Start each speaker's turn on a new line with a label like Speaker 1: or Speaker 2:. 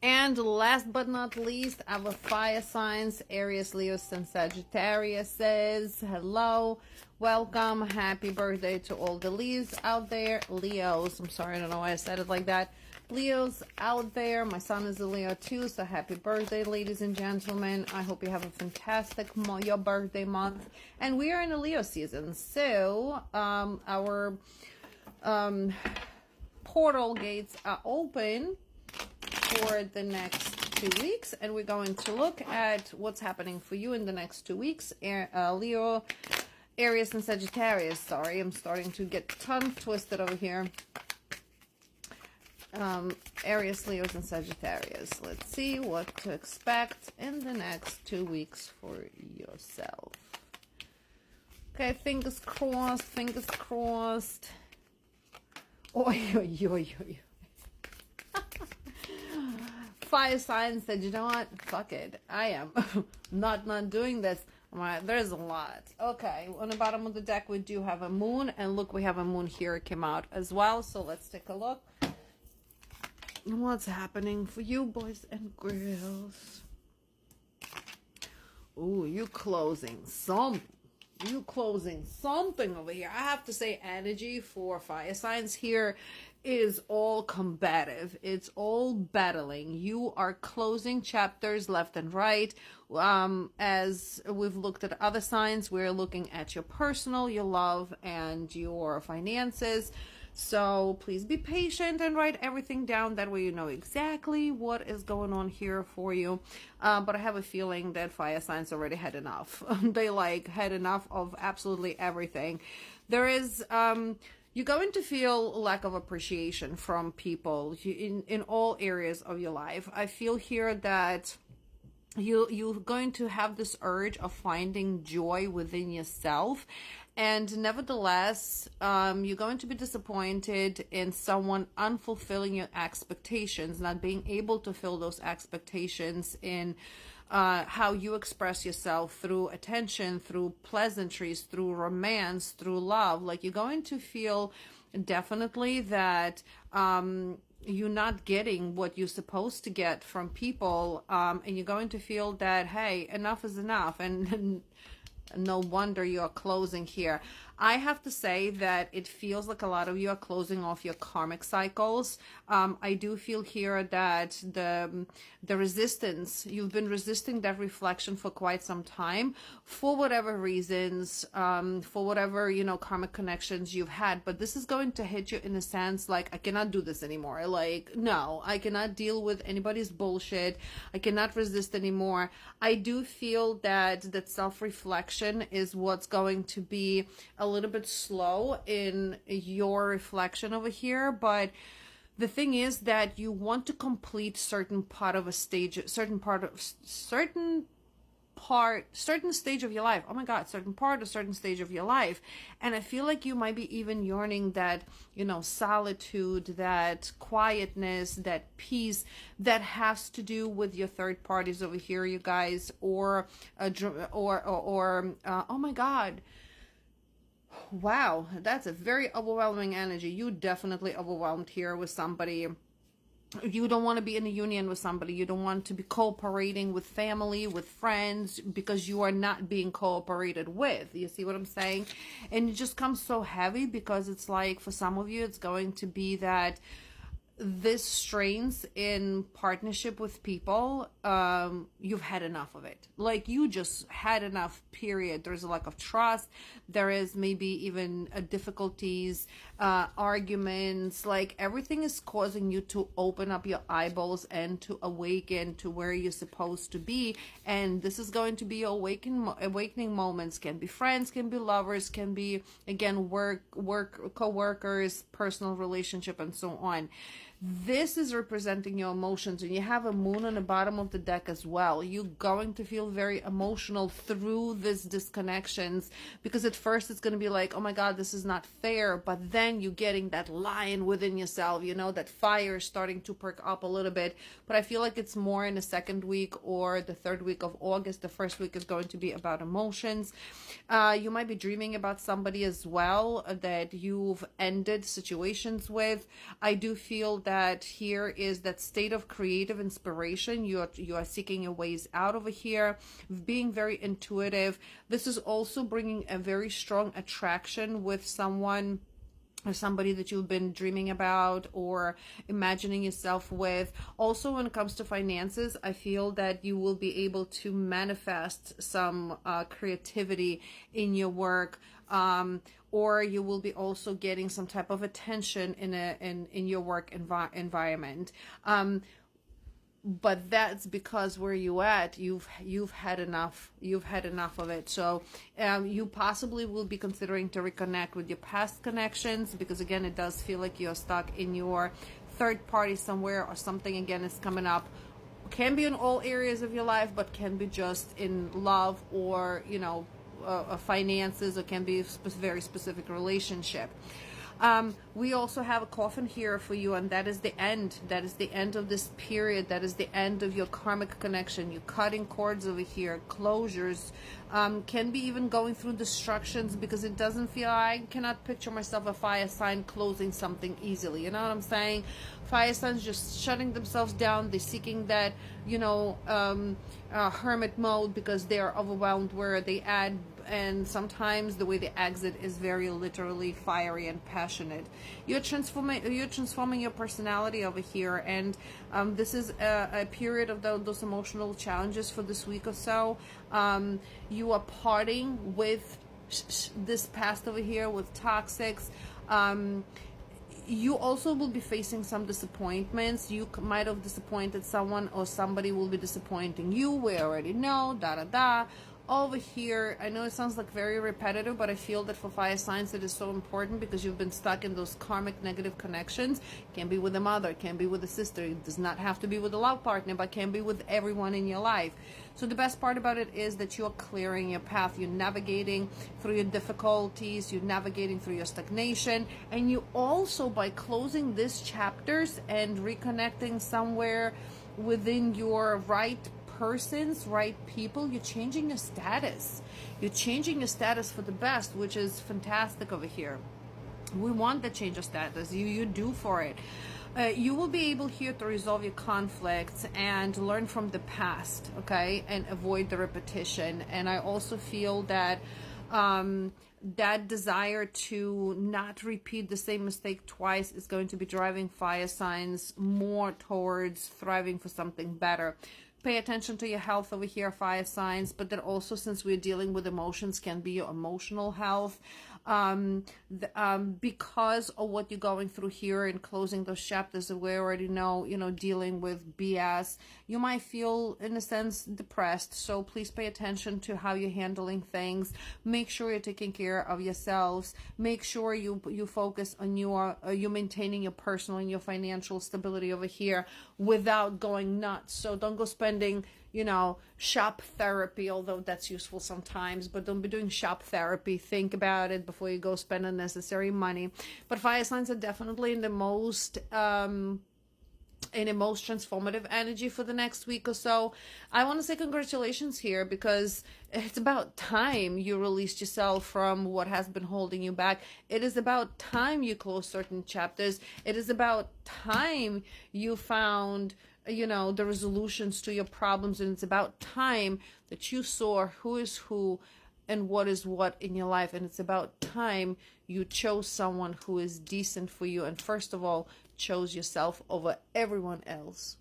Speaker 1: And last but not least, our fire signs, Aries, Leos, and Sagittarius says, hello, welcome, happy birthday to all the Leos out there. Leos, I'm sorry, I don't know why I said it like that. Leos out there, my son is a Leo too, so happy birthday, ladies and gentlemen. I hope you have a fantastic your birthday month. And we are in a Leo season, so our portal gates are open for the next 2 weeks, and we're going to look at what's happening for you in the next 2 weeks. Leo, Aries, and Sagittarius. Sorry, I'm starting to get tongue twisted over here. Aries, Leos, and Sagittarius. Let's see what to expect in the next 2 weeks for yourself. Okay, fingers crossed, fingers crossed. Oi, oi, oi, oi. Fire sign said, you know what? Fuck it. I am not doing this. There's a lot. Okay, on the bottom of the deck, we do have a moon. And look, we have a moon here. It came out as well. So let's take a look. What's happening for you, boys and girls? Ooh, you closing something over here. I have to say, energy for fire signs here is all combative. It's all battling. You are closing chapters left and right. As we've looked at other signs, we're looking at your personal, your love, and your finances. So please be patient and write everything down. That way you know exactly what is going on here for you. But I have a feeling that fire signs already had enough. They had enough of absolutely everything. There is, you're going to feel lack of appreciation from people in all areas of your life. I feel here that you're going to have this urge of finding joy within yourself. And nevertheless, you're going to be disappointed in someone unfulfilling your expectations, not being able to fill those expectations in how you express yourself through attention, through pleasantries, through romance, through love. Like, you're going to feel definitely that you're not getting what you're supposed to get from people, and you're going to feel that, hey, enough is enough, and no wonder you're closing here. I have to say that it feels like a lot of you are closing off your karmic cycles. I do feel here that the resistance, you've been resisting that reflection for quite some time, for whatever reasons, for whatever, karmic connections you've had. But this is going to hit you in a sense like, I cannot do this anymore. Like, no, I cannot deal with anybody's bullshit. I cannot resist anymore. I do feel that self-reflection is what's going to be a little bit slow in your reflection over here, but the thing is that you want to complete certain stage of your life. Oh my God, certain stage of your life. And I feel like you might be even yearning that, solitude, that quietness, that peace that has to do with your third parties over here, you guys, or oh my God. Wow, that's a very overwhelming energy. You definitely overwhelmed here with somebody. You don't want to be in a union with somebody. You don't want to be cooperating with family, with friends, because you are not being cooperated with. You see what I'm saying? And it just comes so heavy because it's like, for some of you, it's going to be that this strains in partnership with people. You've had enough of it. Like, you just had enough, period. There's a lack of trust. There is maybe even difficulties, arguments. Like, everything is causing you to open up your eyeballs and to awaken to where you're supposed to be. And this is going to be awakening moments. Can be friends, can be lovers, can be, again, work co-workers, personal relationship, and so on. This is representing your emotions, and you have a moon on the bottom of the deck as well. You're going to feel very emotional through these disconnections, because at first it's going to be like, oh my God, this is not fair. But then you're getting that lion within yourself, that fire is starting to perk up a little bit. But I feel like it's more in the second week or the third week of August. The first week is going to be about emotions. You might be dreaming about somebody as well that you've ended situations with. I do feel that that here is that state of creative inspiration. You are seeking your ways out over here, being very intuitive. This is also bringing a very strong attraction with someone or somebody that you've been dreaming about or imagining yourself with. Also, when it comes to finances, I feel that you will be able to manifest some creativity in your work, or you will be also getting some type of attention in your work environment. But that's because where you at, you've had enough of it. So you possibly will be considering to reconnect with your past connections, because again, it does feel like you're stuck in your third party somewhere, or something again is coming up. Can be in all areas of your life, but can be just in love, or finances, or can be a very specific relationship. We also have a coffin here for you, and that is the end. That is the end of this period. That is the end of your karmic connection. You're cutting cords over here, closures. Can be even going through destructions, because it doesn't feel, I cannot picture myself a fire sign closing something easily. You know what I'm saying? Fire signs just shutting themselves down. They're seeking that, hermit mode, because they are overwhelmed where they add. And sometimes the way they exit is very literally fiery and passionate. You're transforming your personality over here, and this is a period of those emotional challenges for this week or so. You are parting with this past over here, with toxics. You also will be facing some disappointments. You might have disappointed someone, or somebody will be disappointing you. We already know, over here. I know it sounds like very repetitive, but I feel that for fire signs it is so important, because you've been stuck in those karmic negative connections. Can be with a mother, can be with a sister. It does not have to be with a love partner, but can be with everyone in your life. So the best part about it is that you're clearing your path. You're navigating through your difficulties. You're navigating through your stagnation. And you also, by closing these chapters and reconnecting somewhere within your right persons, right people, you're changing your status. You're changing your status for the best, which is fantastic over here. We want the change of status. You do for it. You will be able here to resolve your conflicts and learn from the past, okay, and avoid the repetition. And I also feel that that desire to not repeat the same mistake twice is going to be driving fire signs more towards thriving for something better. Pay attention to your health over here, fire signs, but then also, since we're dealing with emotions, can be your emotional health. Because of what you're going through here and closing those chapters that we already know, dealing with BS, you might feel, in a sense, depressed. So please pay attention to how you're handling things. Make sure you're taking care of yourselves. Make sure you focus on you maintaining your personal and your financial stability over here without going nuts. So don't go spending shop therapy, although that's useful sometimes, but don't be doing shop therapy. Think about it before you go spend unnecessary money. But fire signs are definitely in the most transformative energy for the next week or so. I want to say congratulations here, because it's about time you released yourself from what has been holding you back. It is about time you close certain chapters. It is about time you found the resolutions to your problems, and it's about time that you saw who is who and what is what in your life, and it's about time you chose someone who is decent for you, and first of all chose yourself over everyone else.